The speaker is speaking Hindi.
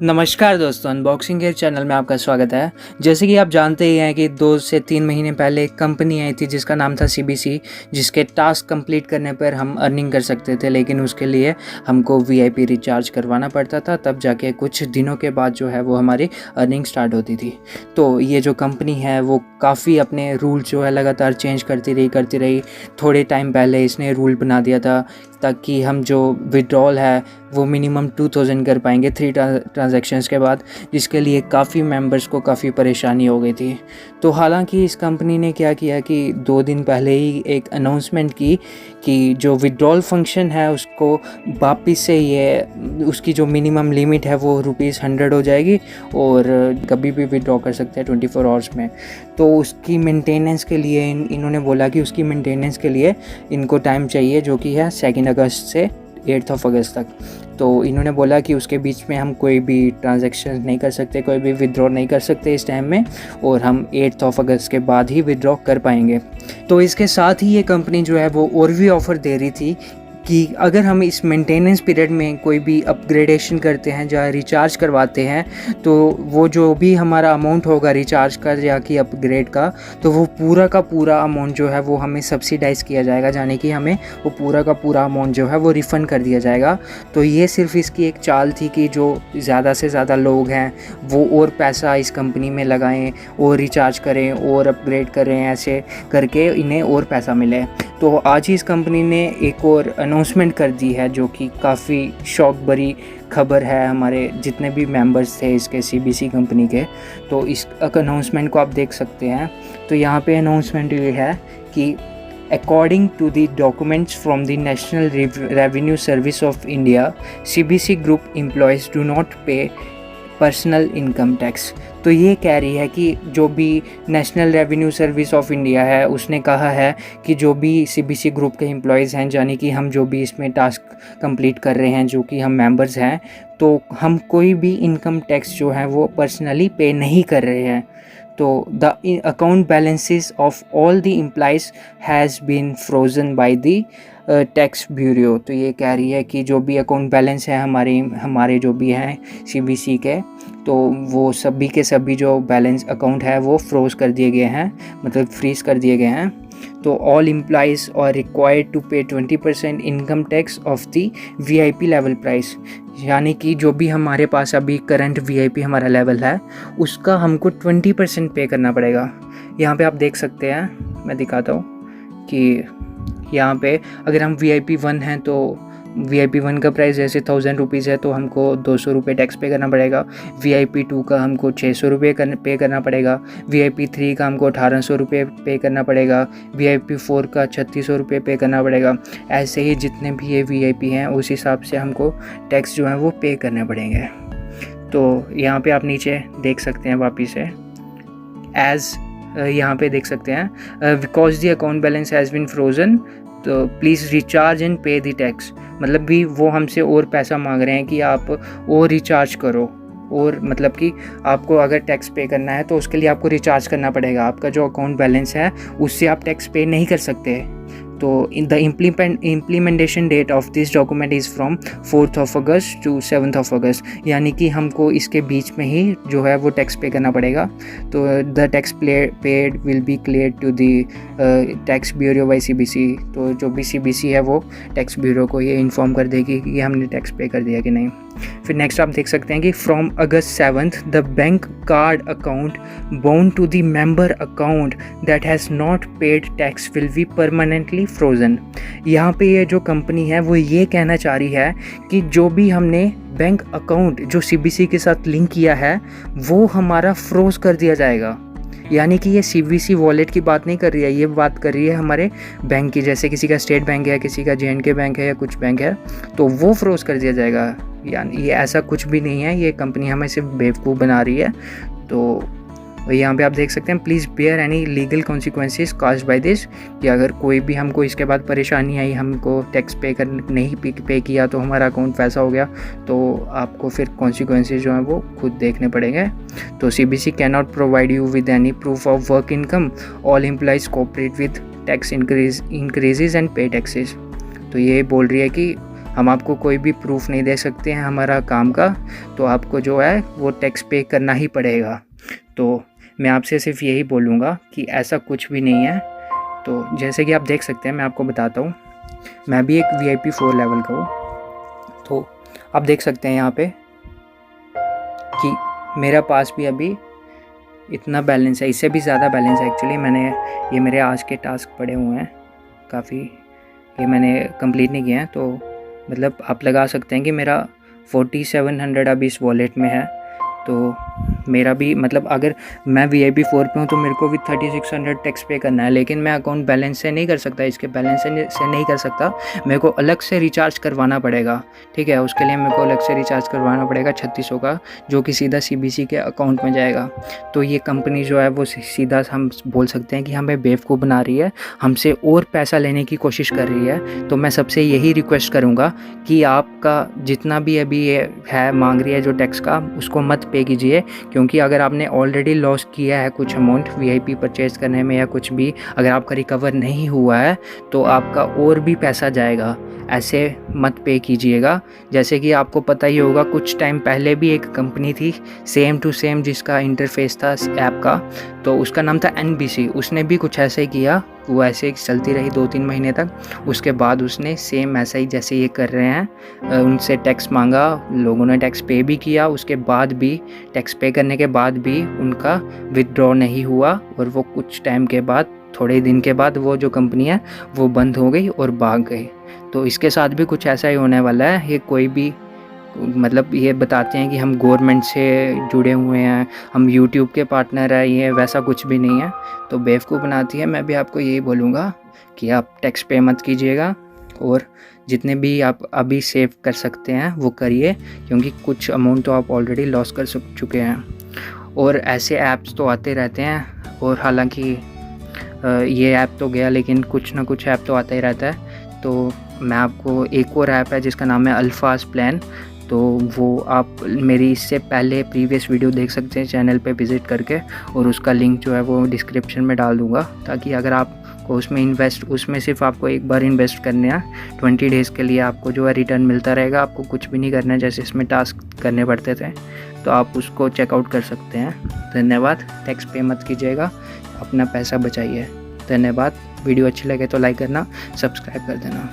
नमस्कार दोस्तों, अनबॉक्सिंग के चैनल में आपका स्वागत है। जैसे कि आप जानते ही हैं कि 2 से 3 महीने पहले एक कंपनी आई थी जिसका नाम था सीबीसी, जिसके टास्क कंप्लीट करने पर हम अर्निंग कर सकते थे, लेकिन उसके लिए हमको वीआईपी रिचार्ज करवाना पड़ता था, तब जाके कुछ दिनों के बाद जो है वो हमारी अर्निंग स्टार्ट होती थी। तो ये जो कंपनी है वो काफ़ी अपने रूल जो है लगातार चेंज करती रही। थोड़े टाइम पहले इसने रूल बना दिया था ताकि हम जो विड्रॉल है वो मिनिमम 2000 कर पाएंगे 3 ट्रांजैक्शंस के बाद, जिसके लिए काफ़ी मेंबर्स को काफ़ी परेशानी हो गई थी। तो हालांकि इस कंपनी ने क्या किया कि 2 दिन पहले ही एक अनाउंसमेंट की कि जो विड्रॉल फंक्शन है उसको वापस से ये उसकी जो मिनिमम लिमिट है वो ₹100 हो जाएगी और कभी भी विड्रॉ कर सकते हैं 24 आवर्स में। तो उसकी मेंटेनेंस के लिए इन्होंने बोला कि उसकी मेंटेनेंस के लिए इनको टाइम चाहिए, जो कि है 2 अगस्त से 8 अगस्त तक। तो इन्होंने बोला कि उसके बीच में हम कोई भी ट्रांजैक्शन नहीं कर सकते, कोई भी विड्रॉ नहीं कर सकते इस टाइम में, और हम 8 अगस्त के बाद ही विड्रॉ कर पाएंगे। तो इसके साथ ही ये कंपनी जो है वो और भी ऑफ़र दे रही थी कि अगर हम इस मेंटेनेंस पीरियड में कोई भी अपग्रेडेशन करते हैं या रिचार्ज करवाते हैं, तो वो जो भी हमारा अमाउंट होगा रिचार्ज का या कि अपग्रेड का, तो वो पूरा का पूरा अमाउंट जो है वो हमें सब्सिडाइज़ किया जाएगा, यानी कि हमें वो पूरा का पूरा अमाउंट जो है वो रिफ़ंड कर दिया जाएगा। तो ये सिर्फ इसकी एक चाल थी कि जो ज़्यादा से ज़्यादा लोग हैं वो और पैसा इस कंपनी में लगाएं और रिचार्ज करें और अपग्रेड करें, ऐसे करके इन्हें और पैसा मिले। तो आज ही इस कंपनी ने एक और अनाउंसमेंट कर दी है, जो कि काफ़ी शौक भरी खबर है हमारे जितने भी मेंबर्स थे इसके सीबीसी कंपनी के। तो इस अनाउंसमेंट को आप देख सकते हैं। तो यहाँ पे अनाउंसमेंट ये है कि according to the documents from the national revenue service of India, CBC group employees do not pay personal income tax. तो ये कह रही है कि जो भी national revenue service of India है उसने कहा है कि जो भी सीबीसी ग्रुप के एम्प्लॉयज़ हैं, यानी कि हम जो भी इसमें टास्क कंप्लीट कर रहे हैं, जो कि हम मेंबर्स हैं, तो हम कोई भी इनकम टैक्स जो है वो पर्सनली पे नहीं कर रहे हैं। तो the account balances of all the employees has been frozen by the tax bureau. तो ये कह रही है कि जो भी अकाउंट बैलेंस है हमारे जो भी हैं सीबीसी के, तो वो सभी के सभी जो बैलेंस अकाउंट है वो फ्रोज कर दिए गए हैं, मतलब फ्रीज कर दिए गए हैं। तो all employees are required to pay 20% income tax of the VIP level price, यानी कि जो भी हमारे पास अभी करंट वीआईपी हमारा लेवल है उसका हमको 20% पे करना पड़ेगा। यहाँ पे आप देख सकते हैं, मैं दिखाता हूँ कि यहाँ पे अगर हम वीआईपी 1 हैं तो वीआईपी 1 का प्राइस जैसे 1000 रुपीज़ है तो हमको 200 रुपये टैक्स पे करना पड़ेगा। वीआईपी 2 का हमको 600 रुपये पे करना पड़ेगा। वीआईपी 3 का हमको 1800 रुपये पे करना पड़ेगा। वीआईपी 4 का 3600 रुपये पे करना पड़ेगा। ऐसे ही जितने भी ये वीआईपी हैं उस हिसाब से हमको टैक्स जो है वो पे करने पड़ेंगे। तो यहाँ पे आप नीचे देख सकते हैं वापिस से यहाँ पे देख सकते हैं because the account balance has been frozen, तो please recharge and pay the tax. मतलब भी वो हमसे और पैसा मांग रहे हैं कि आप और रिचार्ज करो, और मतलब कि आपको अगर टैक्स पे करना है तो उसके लिए आपको रिचार्ज करना पड़ेगा। आपका जो अकाउंट बैलेंस है उससे आप टैक्स पे नहीं कर सकते। तो in the implementation date of this document is from 4 August to 7 August, यानी कि हमको इसके बीच में ही जो है वो टैक्स पे करना पड़ेगा। तो the tax paid will be clear to the tax bureau by CBC. तो जो भी सीबीसी है वो टैक्स ब्यूरो को ये इन्फॉर्म कर देगी कि हमने टैक्स पे कर दिया कि नहीं। फिर नेक्स्ट आप देख सकते हैं कि from August 7 the bank card account bound to the member account that has not paid tax will be permanently frozen. यहाँ पे ये जो कंपनी है वो ये कहना चाह रही है कि जो भी हमने बैंक अकाउंट जो सीबीसी के साथ लिंक किया है वो हमारा फ्रोज कर दिया जाएगा। यानी कि ये सीबीसी वॉलेट की बात नहीं कर रही है, ये बात कर रही है हमारे बैंक की। जैसे किसी का स्टेट बैंक है, किसी का जेएंडके बैंक है या कुछ बैंक है, तो वो फ्रोज कर दिया जाएगा। यानी ये ऐसा कुछ भी नहीं है, ये कंपनी हमें सिर्फ बेवकूफ़ बना रही है। तो यहाँ पे आप देख सकते हैं please bear any legal consequences caused by this, कि अगर कोई भी हमको इसके बाद परेशानी आई, हमको टैक्स नहीं पे किया तो हमारा अकाउंट पैसा हो गया, तो आपको फिर कॉन्सिक्वेंसेस जो हैं वो खुद देखने पड़ेंगे। तो CBC can not provide you with any proof of work income, all employees cooperate with tax increases and पे टैक्सेस। तो ये बोल रही है कि हम आपको कोई भी प्रूफ नहीं दे सकते हैं हमारा काम का, तो आपको जो है वो टैक्स पे करना ही पड़ेगा। तो मैं आपसे सिर्फ यही बोलूँगा कि ऐसा कुछ भी नहीं है। तो जैसे कि आप देख सकते हैं, मैं आपको बताता हूँ, मैं भी एक VIP 4 लेवल का हूँ। तो आप देख सकते हैं यहाँ पे कि मेरा पास भी अभी इतना बैलेंस है, इससे भी ज़्यादा बैलेंस है एक्चुअली। ये मेरे आज के टास्क पड़े हुए हैं काफ़ी, ये मैंने कंप्लीट नहीं किए हैं। तो मतलब आप लगा सकते हैं कि मेरा 4700 अभी इस वॉलेट में है। तो मेरा भी मतलब अगर मैं VIP 4 पे हूँ तो मेरे को भी 3600 टैक्स पे करना है, लेकिन मैं अकाउंट बैलेंस से नहीं कर सकता, इसके बैलेंस से नहीं कर सकता। मेरे को अलग से रिचार्ज करवाना पड़ेगा, ठीक है। उसके लिए मेरे को अलग से रिचार्ज करवाना पड़ेगा 3600 का, जो कि सीधा CBC के अकाउंट में जाएगा। तो ये कंपनी जो है वो सीधा हम बोल सकते हैं कि हमें बेवकूफ़ बना रही है, हमसे और पैसा लेने की कोशिश कर रही है। तो मैं सबसे यही रिक्वेस्ट करूँगा कि आपका जितना भी अभी ये है मांग रही है जो टैक्स का, उसको मत पे कीजिए, क्योंकि अगर आपने ऑलरेडी लॉस किया है कुछ अमाउंट VIP परचेज़ करने में या कुछ भी, अगर आपका रिकवर नहीं हुआ है तो आपका और भी पैसा जाएगा। ऐसे मत पे कीजिएगा। जैसे कि आपको पता ही होगा, कुछ टाइम पहले भी एक कंपनी थी सेम टू सेम जिसका इंटरफेस था ऐप का, तो उसका नाम था NBC। उसने भी कुछ ऐसे ही किया, वो ऐसे ही चलती रही 2-3 महीने तक। उसके बाद उसने सेम ऐसा ही जैसे ये कर रहे हैं, उनसे टैक्स मांगा, लोगों ने टैक्स पे भी किया। उसके बाद भी टैक्स पे करने के बाद भी उनका विथड्रॉ नहीं हुआ, और वो कुछ टाइम के बाद, थोड़े दिन के बाद, वो जो कंपनी है वो बंद हो गई और भाग गई। तो इसके साथ भी कुछ ऐसा ही होने वाला है। ये कोई भी मतलब ये बताते हैं कि हम गवर्नमेंट से जुड़े हुए हैं, हम YouTube के पार्टनर हैं, ये वैसा कुछ भी नहीं है। तो बेवकूफ़ बनाती है। मैं भी आपको यही बोलूँगा कि आप टैक्स पे मत कीजिएगा, और जितने भी आप अभी सेव कर सकते हैं वो करिए, क्योंकि कुछ अमाउंट तो आप ऑलरेडी लॉस कर चुके हैं। और ऐसे ऐप्स तो आते रहते हैं, और हालांकि ये ऐप तो गया, लेकिन कुछ ना कुछ ऐप तो आता ही रहता है। तो मैं आपको एक और ऐप है जिसका नाम है अल्फाज प्लान, तो वो आप मेरी इससे पहले प्रीवियस वीडियो देख सकते हैं चैनल पे विज़िट करके, और उसका लिंक जो है वो डिस्क्रिप्शन में डाल दूँगा, ताकि अगर आपको उसमें सिर्फ आपको एक बार इन्वेस्ट करने हैं 20 डेज़ के लिए, आपको जो है रिटर्न मिलता रहेगा। आपको कुछ भी नहीं करना है, जैसे इसमें टास्क करने पड़ते थे। तो आप उसको चेकआउट कर सकते हैं। धन्यवाद। टैक्स पे मत कीजिएगा, अपना पैसा बचाइए। धन्यवाद। वीडियो अच्छी लगे तो लाइक करना, सब्सक्राइब कर देना।